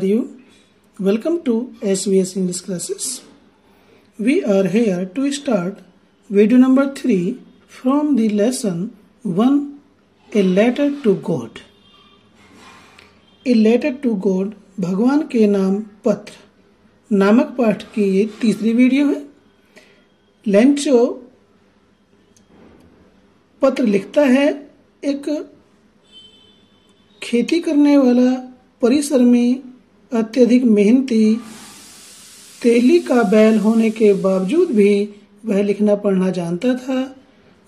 are you? Welcome to SVS English classes. We are here to start video number 3 from the lesson 1, A Letter to God. A Letter to God, भगवान के नाम पत्र नामक पाठ की ये तीसरी वीडियो है। लेंचो पत्र लिखता है एक खेती करने वाला परिश्रमी अत्यधिक मेहनती तेली का बैल होने के बावजूद भी वह लिखना पढ़ना जानता था।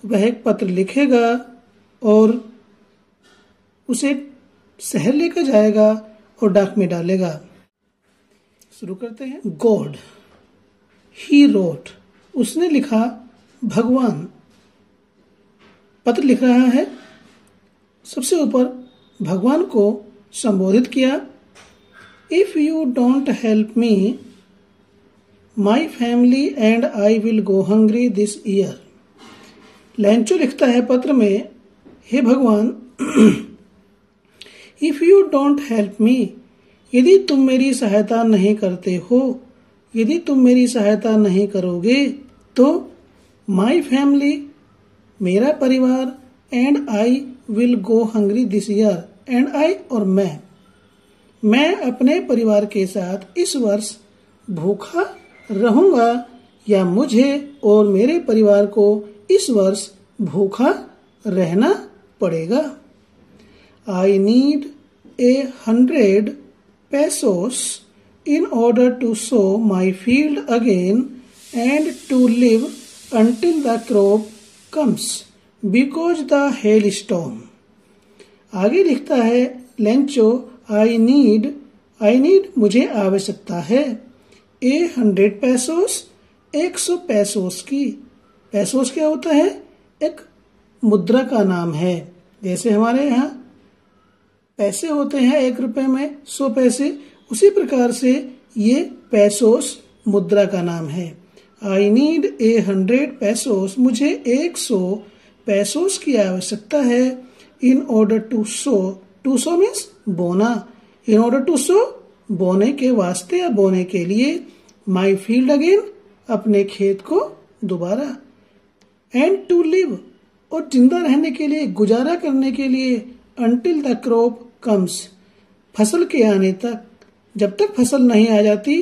वह एक पत्र लिखेगा और उसे शहर लेकर जाएगा और डाक में डालेगा। शुरू करते हैं। गॉड, ही रोट, उसने लिखा। भगवान, पत्र लिख रहा है। सबसे ऊपर भगवान को संबोधित किया। If you don't help me, my family and I will go hungry this year. Lencho लिखता है पत्र में, हे भगवान, if you don't help me, यदि तुम मेरी सहायता नहीं करते हो, यदि तुम मेरी सहायता नहीं करोगे तो माई फैमिली, मेरा परिवार, and I will go hungry this year, and I और मैं अपने परिवार के साथ इस वर्ष भूखा रहूंगा या मुझे और मेरे परिवार को इस वर्ष भूखा रहना पड़ेगा। I need 100 pesos in order to sow my field again and to live until the crop comes because the hailstorm। आगे लिखता है लेंचो, आई नीड मुझे आवश्यकता है 100 pesos, 100 pesos की। पैसोस क्या होता है? एक मुद्रा का नाम है। जैसे हमारे यहाँ पैसे होते हैं 1 रुपए में 100 पैसे, उसी प्रकार से ये पैसोस मुद्रा का नाम है। आई नीड 100 pesos, मुझे 100 पैसोस की आवश्यकता है। In order to sow means बोना। इन ऑर्डर टू सो, बोने के वास्ते या बोने के लिए। माई फील्ड अगेन, अपने खेत को दोबारा। एंड टू लिव, और जिंदा रहने के लिए, गुजारा करने के लिए। अंटिल द क्रॉप कम्स, फसल के आने तक, जब तक फसल नहीं आ जाती,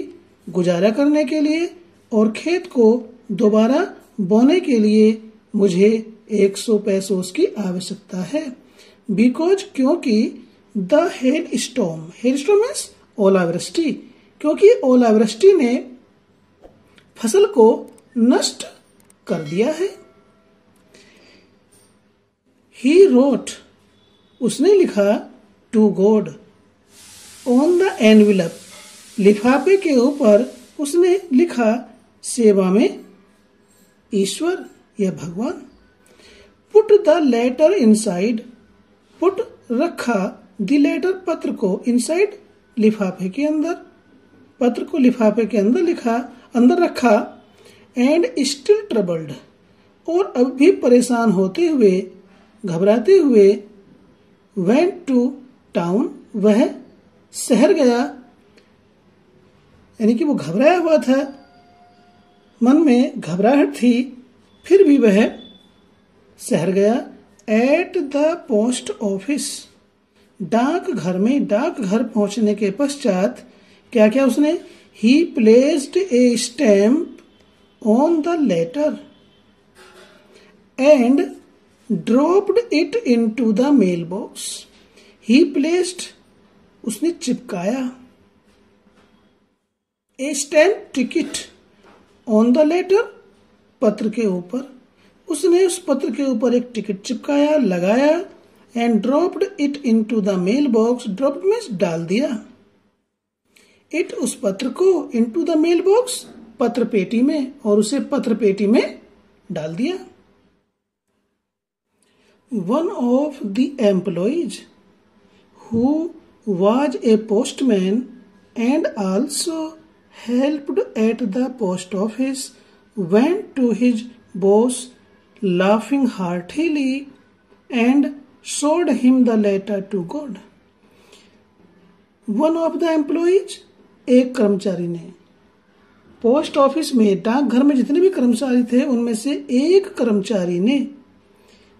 गुजारा करने के लिए और खेत को दोबारा बोने के लिए मुझे 100 पैसोस की आवश्यकता है। बिकॉज, क्योंकि द हेल स्टॉर्म मीन्स ओलावृष्टि, क्योंकि ओलावृष्टि ने फसल को नष्ट कर दिया है। ही रोट, उसने लिखा। टू गॉड, ऑन द एनविलप, लिफाफे के ऊपर उसने लिखा। सेवा में ईश्वर या भगवान। Put the letter inside, put रखा, द लेटर पत्र को, इनसाइड लिफाफे के अंदर, पत्र को लिफाफे के अंदर लिखा, अंदर रखा। एंड स्टिल ट्रबल्ड, और अब भी परेशान होते हुए, घबराते हुए। वेंट टू टाउन, वह शहर गया, यानी कि वो घबराया हुआ था, मन में घबराहट थी, फिर भी वह शहर गया। एट द पोस्ट ऑफिस, डाक घर में, डाक घर पहुंचने के पश्चात क्या क्या उसने? He placed a stamp on the letter and dropped it into the mail box. He placed, उसने चिपकाया। A stamp, ticket, on the letter, पत्र के ऊपर, उसने उस पत्र के ऊपर एक टिकट चिपकाया, लगाया। And dropped it into the mail box, dropped means डाल दिया। इट, उस पत्र को, इनटू द मेल बॉक्स, पत्र पेटी में, और उसे पत्र पेटी में डाल दिया। One of the employees, who was a postman and also helped at the post office, went to his boss laughing heartily and showed him the letter to God. One of the employees, एक कर्मचारी ने। Post office में, डाकघर में जितने भी कर्मचारी थे उनमें से एक कर्मचारी ने,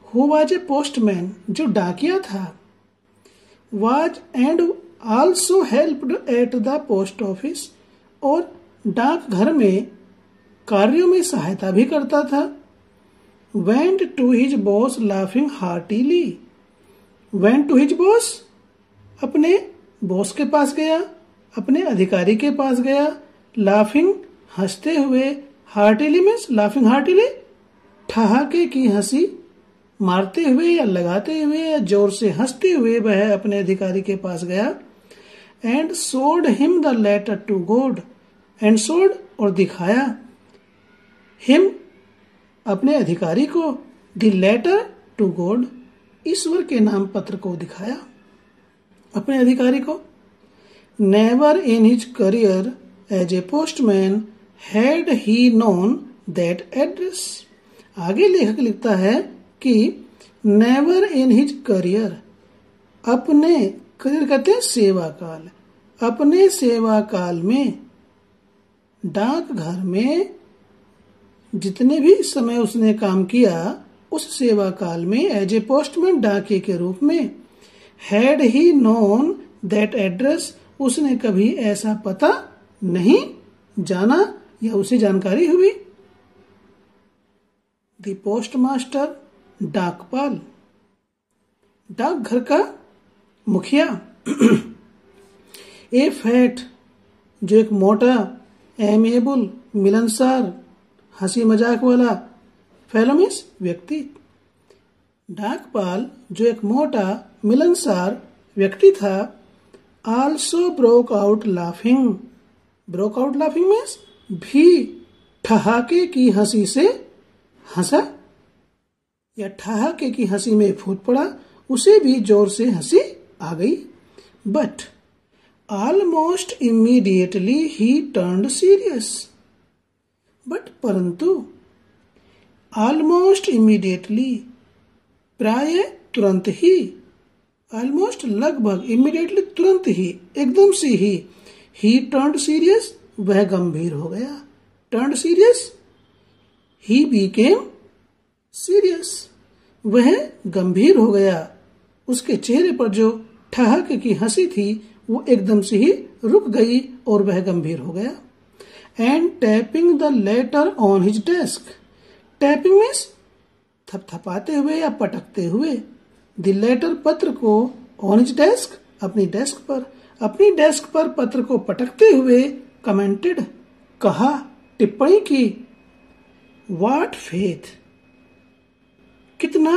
हु वाज ए पोस्टमैन, जो डाकिया था, was and also helped at the post office, और डाकघर में कार्यों में सहायता भी करता था। Went to his boss laughing heartily, went to his boss, अपने बॉस के पास गया, अपने अधिकारी के पास गया, लाफिंग, हंसते हुए, हार्टीली मीन्स लाफिंग हार्टीली, ठहाके की हंसी मारते हुए या लगाते हुए या जोर से हंसते हुए वह अपने अधिकारी के पास गया। And showed him the letter to God, and showed, और दिखाया, हिम, अपने अधिकारी को, द लेटर टू गॉड, ईश्वर के नाम पत्र को दिखाया अपने अधिकारी को। Never in his career as a postman had he known that address. आगे लेखक लिखता है कि नेवर इन हिज करियर, अपने, करियर कहते हैं सेवा काल, अपने सेवा काल में, डाकघर में जितने भी समय उसने काम किया उस सेवा काल में एज ए पोस्टमैन, डाकिये के रूप में, had he known that address, उसने कभी ऐसा पता नहीं जाना या उसे जानकारी हुई। द पोस्टमास्टर, डाकपाल, डाकघर का मुखिया। ए फैट, जो एक मोटा, एमेबल, मिलनसार, हंसी मजाक वाला, फेलो मीन्स व्यक्ति। डाकपाल, जो एक मोटा, मिलनसार व्यक्ति था, also broke out laughing, broke out laughing means भी ठहाके की हंसी से हंसा या ठहाके की हंसी में फूट पड़ा, उसे भी जोर से हंसी आ गई। But almost immediately he turned serious, but परंतु, ऑलमोस्ट इमीडिएटली, प्राय तुरंत ही, ऑलमोस्ट लगभग, इमीडिएटली तुरंत ही, एकदम से ही टर्न्ड सीरियस, वह गंभीर हो गया। टर्न्ड सीरियस, ही बीकेम सीरियस, वह गंभीर हो गया। उसके चेहरे पर जो ठहाके की हंसी थी वो एकदम से ही रुक गई और वह गंभीर हो गया। And tapping the letter on his desk, tapping means थपथपाते हुए या पटकते हुए, द लेटर, पत्र को, ऑन हिज डेस्क, अपनी डेस्क पर, अपनी डेस्क पर पत्र को पटकते हुए, कमेंटेड, कहा, टिप्पणी की, व्हाट फेथ, कितना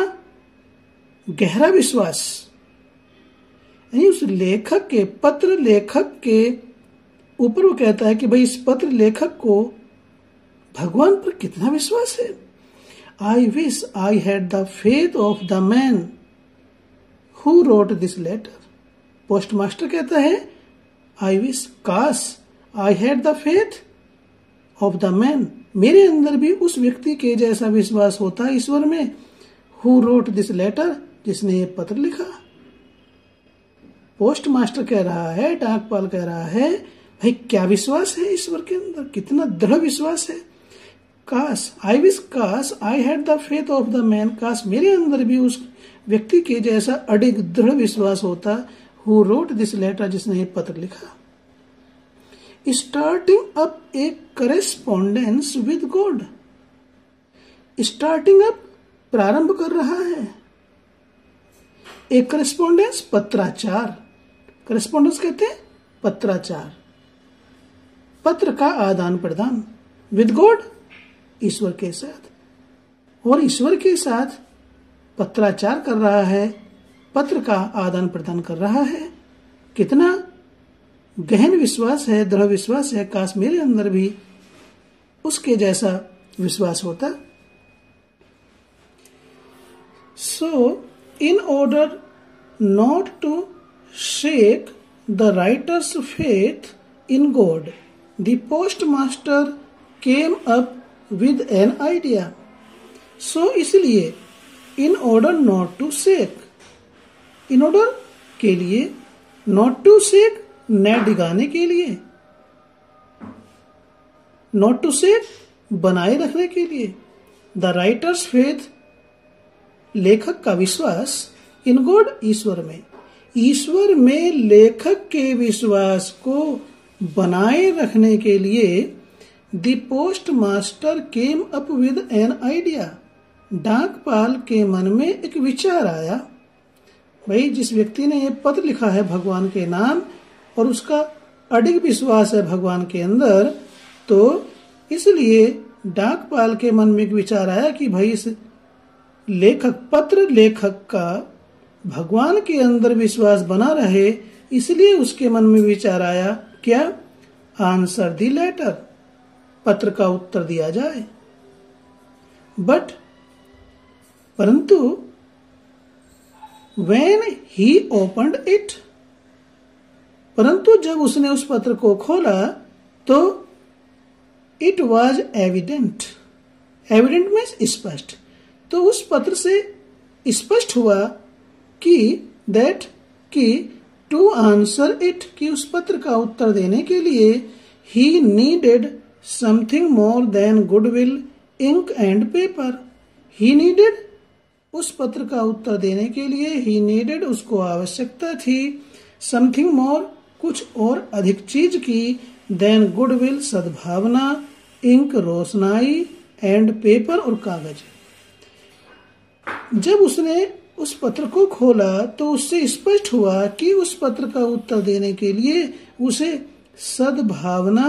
गहरा विश्वास, यानी उस लेखक के, पत्र लेखक के ऊपर वो कहता है कि भाई इस पत्र लेखक को भगवान पर कितना विश्वास है। I wish I had the faith of the man who wrote this letter. Postmaster कहता है आई विश, काश, I had the faith of the man, मेरे अंदर भी उस व्यक्ति के जैसा विश्वास होता ईश्वर में, हु रोट दिस लेटर, जिसने ये पत्र लिखा। पोस्टमास्टर कह रहा है, डाकपाल कह रहा है, भाई क्या विश्वास है ईश्वर के अंदर, कितना दृढ़ विश्वास है। काश, आई विश, काश, I had the faith of the man, काश मेरे अंदर भी उस व्यक्ति के जैसा अडिग दृढ़ विश्वास होता, हु रोट दिस लेटर, जिसने ये पत्र लिखा। Starting up A correspondence with God, starting up, प्रारंभ कर रहा है, एक करेस्पॉन्डेंस, पत्राचार, करेस्पॉन्डेंस कहते हैं पत्राचार, पत्र का आदान प्रदान, विद गॉड, ईश्वर के साथ, और ईश्वर के साथ पत्राचार कर रहा है, पत्र का आदान प्रदान कर रहा है। कितना गहन विश्वास है, दृढ़ विश्वास है, काश मेरे अंदर भी उसके जैसा विश्वास होता। सो in order not to shake the writer's faith in God, the postmaster came up with an idea. So इसलिए in order not to shake, in order के लिए, not to shake न डिगाने के लिए, नॉट टू से बनाए रखने के लिए। द राइटर्स फेथ, लेखक का विश्वास, इन गॉड, ईश्वर में। ईश्वर में लेखक के विश्वास को बनाए रखने के लिए the postmaster came up with an idea, डाकपाल के मन में एक विचार आया। भाई जिस व्यक्ति ने ये पत्र लिखा है भगवान के नाम और उसका अडिग विश्वास है भगवान के अंदर, तो इसलिए डाकपाल के मन में एक विचार आया कि भाई इस लेखक, पत्र लेखक का भगवान के अंदर विश्वास बना रहे, इसलिए उसके मन में विचार आया क्या, आंसर दी लेटर, पत्र का उत्तर दिया जाए। बट परंतु when he opened it, परंतु जब उसने उस पत्र को खोला तो it was evident, evident means स्पष्ट, तो उस पत्र से स्पष्ट हुआ कि that, कि to answer it, कि उस पत्र का उत्तर देने के लिए he needed something more than goodwill, ink and paper. He needed, उस पत्र का उत्तर देने के लिए he needed, उसको आवश्यकता थी something more, कुछ और अधिक चीज की, than goodwill, सद्भावना, ink, रोशनाई, and paper, और कागज। जब उसने उस पत्र को खोला तो उससे स्पष्ट हुआ कि उस पत्र का उत्तर देने के लिए उसे सद्भावना,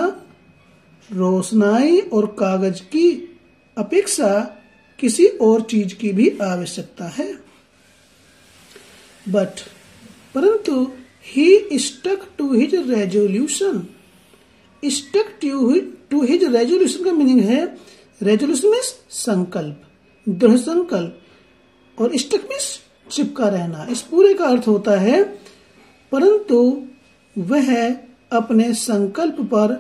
रोशनाई और कागज की अपेक्षा किसी और चीज की भी आवश्यकता है। बट परंतु he stuck to his resolution, stuck to his resolution का मीनिंग है, रेजोल्यूशन मीन्स संकल्प, दृढ़ संकल्प, और स्टक मीन्स चिपका रहना। इस पूरे का अर्थ होता है परंतु वह अपने संकल्प पर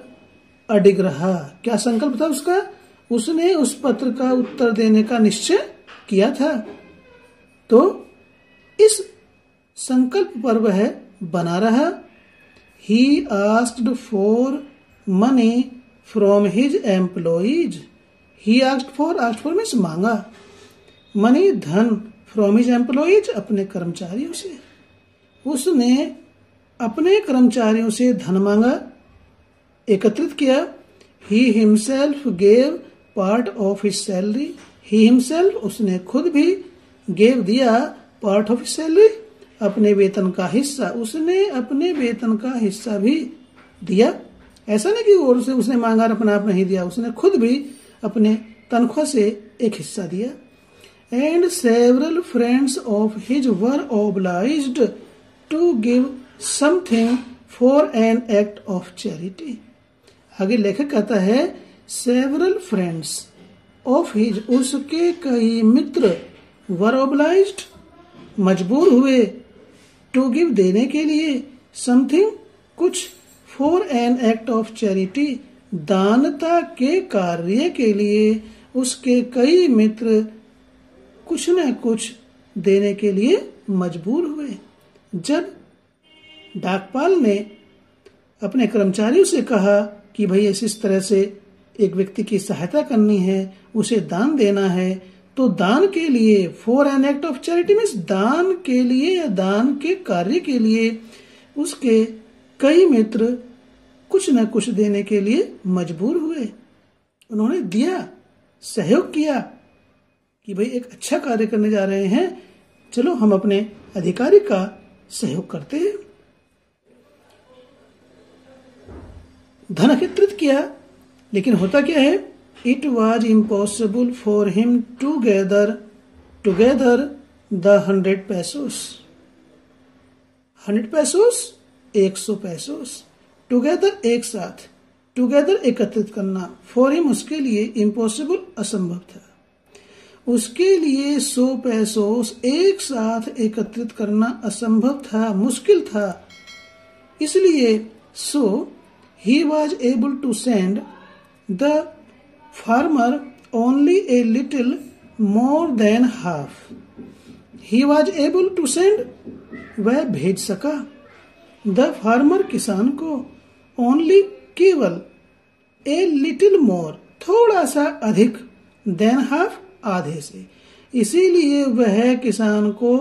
अडिग रहा। क्या संकल्प था उसका? उसने उस पत्र का उत्तर देने का निश्चय किया था, तो इस संकल्प पर वह बना रहा। He asked for money from his employees, he asked for means मांगा, मनी धन, फ्रॉम हिज एम्प्लॉइज अपने कर्मचारियों से, उसने अपने कर्मचारियों से धन मांगा, एकत्रित किया। He himself gave part of his salary, he himself, उसने खुद भी, गेव दिया, पार्ट ऑफ हिज सैलरी, अपने वेतन का हिस्सा, उसने अपने वेतन का हिस्सा भी दिया। ऐसा नहीं कि और से उसने मांगा और अपना आप नहीं दिया, उसने खुद भी अपने तनख्वाह से एक हिस्सा दिया। And several friends of his were obliged to give something for an act of charity. आगे लेखक कहता है several friends of his, उसके कई मित्र, were obliged, मजबूर हुए, to give देने के लिए, something, कुछ, for an act of charity, दानता के कार्य के लिए उसके कई मित्र कुछ न कुछ देने के लिए मजबूर हुए। जब डाकपाल ने अपने कर्मचारियों से कहा कि भाई इस तरह से एक व्यक्ति की सहायता करनी है, उसे दान देना है, तो दान के लिए, for an act of charity means दान के लिए या दान के कार्य के लिए उसके कई मित्र कुछ न कुछ देने के लिए मजबूर हुए। उन्होंने दिया, सहयोग किया कि भाई एक अच्छा कार्य करने जा रहे हैं, चलो हम अपने अधिकारी का सहयोग करते हैं। धन एकत्रित किया, लेकिन होता क्या है, it was impossible for him to gather the 100 pesos, 100 pesos 100 pesos, together एक साथ, टुगेदर एकत्रित करना, फॉर हिम उसके लिए, इम्पॉसिबल असंभव था, उसके लिए 100 पैसोस एक साथ एकत्रित करना असंभव था, मुश्किल था। इसलिए so he was able to send the farmer only a little more than half. He was able to send, वह भेज सका, द फार्मर किसान को ओनली केवल ए लिटिल मोर थोड़ा सा अधिक देन हाफ आधे से, इसीलिए वह किसान को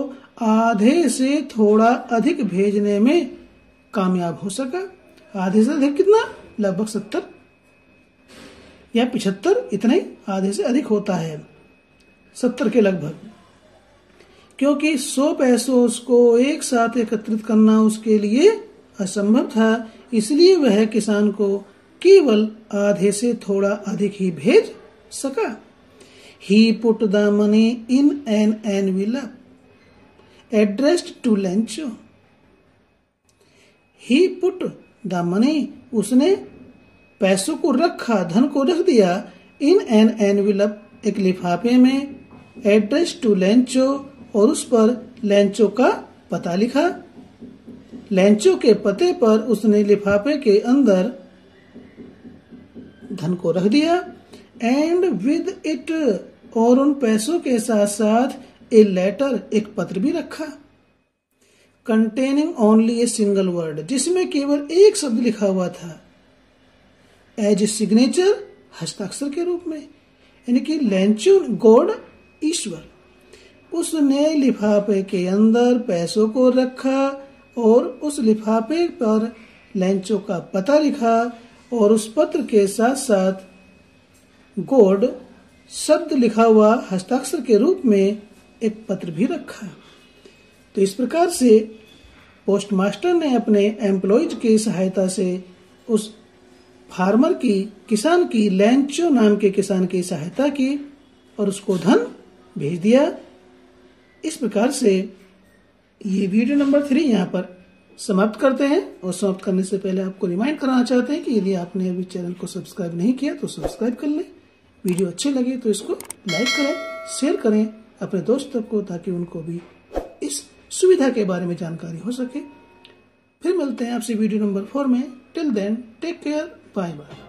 आधे से थोड़ा अधिक भेजने में कामयाब हो सका। आधे से अधिक कितना? लगभग 70 या 75, इतना ही आधे से अधिक होता है, 70 के लगभग। क्योंकि 100 पैसों को एक साथ एकत्रित करना उसके लिए असंभव था, इसलिए वह किसान को केवल आधे से थोड़ा अधिक ही भेज सका। He put the money in an envelope addressed to Lencho. He put the money, उसने पैसों को रखा, धन को रख दिया, in an envelope, एक लिफाफे में, addressed to Lencho, और उस पर लेंचो का पता लिखा। लेंचो के पते पर उसने लिफाफे के अंदर धन को रख दिया। एंड विद इट, और उन पैसों के साथ साथ ए लेटर, एक पत्र भी रखा। Containing only a single word, जिसमें केवल एक शब्द लिखा हुआ था। एज ए सिग्नेचर, हस्ताक्षर के रूप में, यानी कि लेंचो गॉड, ईश्वर। उसने लिफाफे के अंदर पैसों को रखा और उस लिफाफे पर लेंचो का पता लिखा और उस पत्र के साथ साथ गॉड शब्द लिखा हुआ हस्ताक्षर के रूप में एक पत्र भी रखा। तो इस प्रकार से पोस्टमास्टर ने अपने एम्प्लॉयज की सहायता से उस फार्मर की, किसान की, लेंचो नाम के किसान की सहायता की और उसको धन भेज दिया। इस प्रकार से ये वीडियो नंबर 3 यहाँ पर समाप्त करते हैं। और समाप्त करने से पहले आपको रिमाइंड कराना चाहते हैं कि यदि आपने अभी चैनल को सब्सक्राइब नहीं किया तो सब्सक्राइब कर लें। वीडियो अच्छे लगे तो इसको लाइक करें, शेयर करें अपने दोस्तों को, ताकि उनको भी इस सुविधा के बारे में जानकारी हो सके। फिर मिलते हैं आपसे वीडियो नंबर 4 में। Till then take care, bye bye.